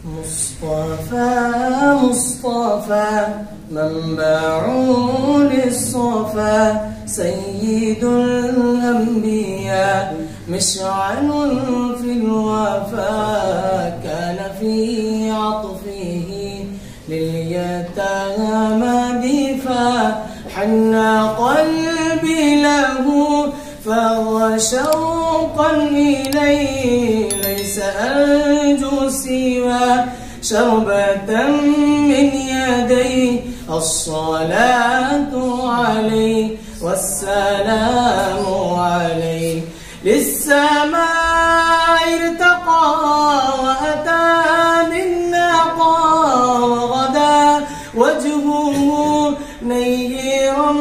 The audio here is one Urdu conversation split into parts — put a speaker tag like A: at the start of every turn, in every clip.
A: مصطفى مصطفى منبع للصفا سيد الأنبياء مشعل في الوفا كان في عطفه لليتامى دفا حن قلبي له فهو شوقا إليه ليس أرجو سوى شربة من يديه الصلاة عليه والسلام عليه للسماء ارتقى وأتى بالنقى وغدا وجهه نيرا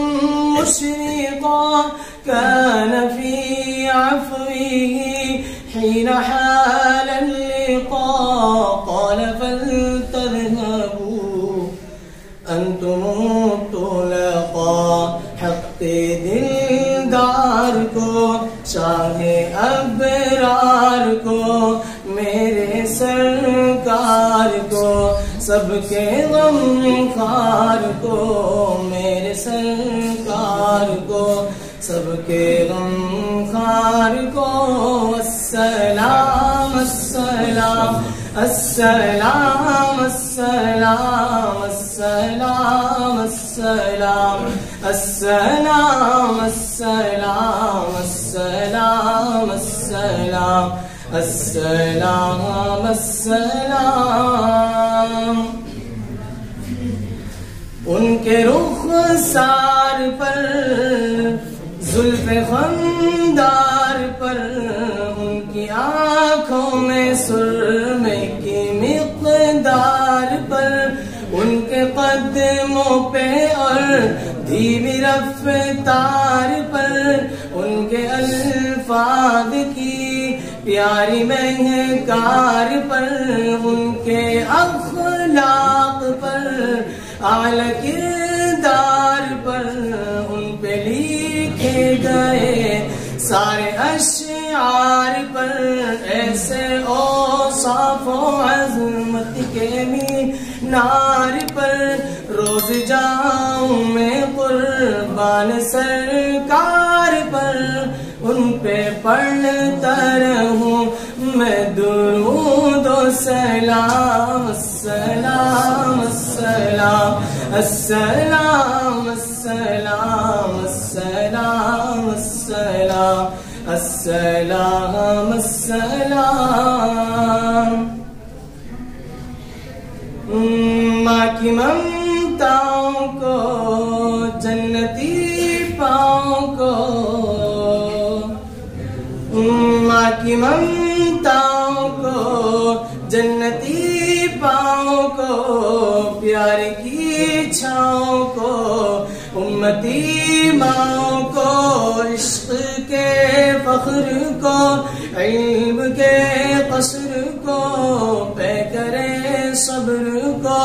A: مشرقا كان في عفوه حين حال اللقاء قال فلتذهبوا أنتم الطلقاء حق دلدار کو شاہ ابرار کو میرے سرکار کو سب کے غم خار کو میرے سرکار کو سب کے غم خار کو السلام السلام السلام السلام السلام السلام السلام السلام السلام السلام السلام السلام ان کے رخسار پر زلف خندار پر ان کی آنکھوں میں سرمے کی مقدار پر ان کے قدموں پہ اور دھیمی رفتار پر ان کے الفاظ کی پیاری مہکار پر ان کے اخلاق پر اعلی کردار پر ان پہ لکھے گئے سارے اشعار پر ایسے اوصاف و عظمت کے مینار پر روز جاؤں میں قربان سرکار پر ان پہ پڑھتا رہوں میں درود و سلام السلام السلام السلام السلام السلام السلام السلام السلام ماں کی ممتاؤں کو جنتی پاؤں کو ماں کی ممتاؤں کو جنتی پاؤں کو پیار کی چھاؤں کو امتی ماؤں کو عشق کے فخر کو علم کے قصر کو پے کرے صبر کو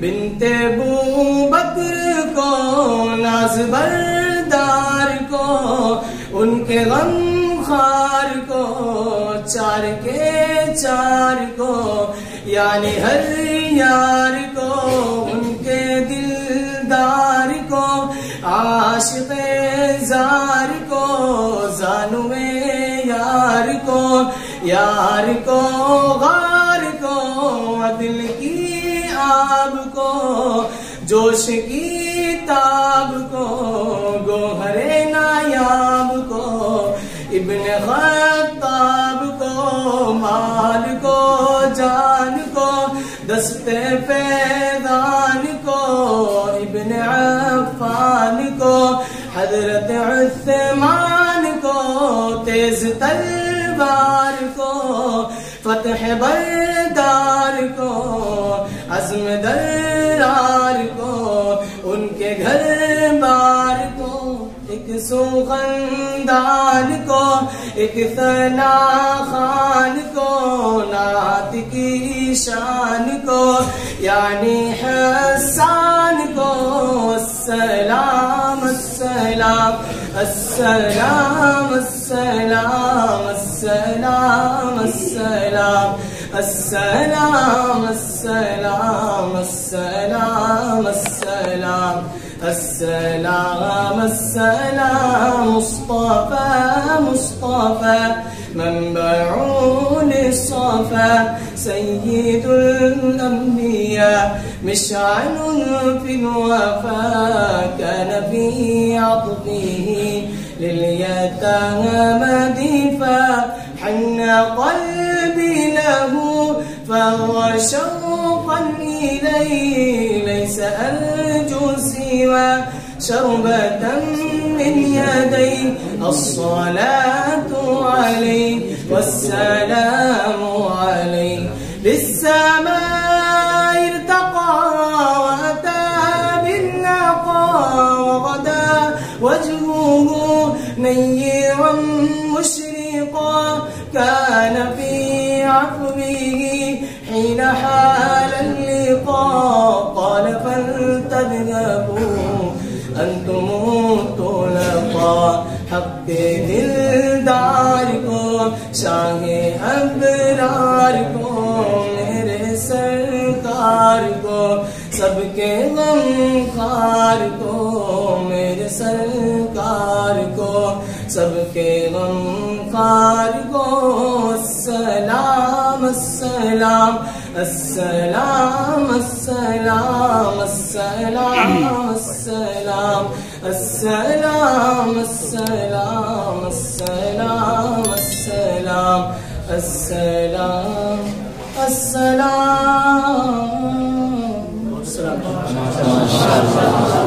A: بنت ابو بکر کو ناز بردار کو ان کے غم خار کو چار کے چار کو یعنی ہر یار کو ان کے دلدار کو عاشق زار کو زانو یار کو غار کو عدل کی آب کو جوش کی تاب کو گوہر نایاب کو ابن خطاب کو مال کو جان کو دست فیضان کو ابن عفان کو حضرت عثمان کو تیز تلوار کو فتح بردار کو عزم درار کو ان کے گھر بار کو ایک سوخندان کو ایک ثنا خان کو نعت کی شان کو یعنی حسان کو السلام السلام السلام السلام السلام السلام السلام السلام السلام السلام السلام السلام مصطفى مصطفى منبع للصفا سيد الأنبياء مشعل في الوفا كان في عطفه لليتامى دفا حن قلبي له فهو شوقا إليه ليس أرجو سوى شربة من يدي الصلاة عليه والسلام عليه للسماء ارتقى وأتى بالنقى وغدا وجهه نيرا مشرقا كان في عفوه حين حال اللقاء قال فلتذهبوا أنتم طلقاء حق دلدار کو شاہ ابرار کو میرے سرکار کو سب کے غم خار کو میرے سرکار کو سب کے غم خار کو السلام السلام السلام السلام السلام السلام السلام السلام السلام السلام السلام السلام السلام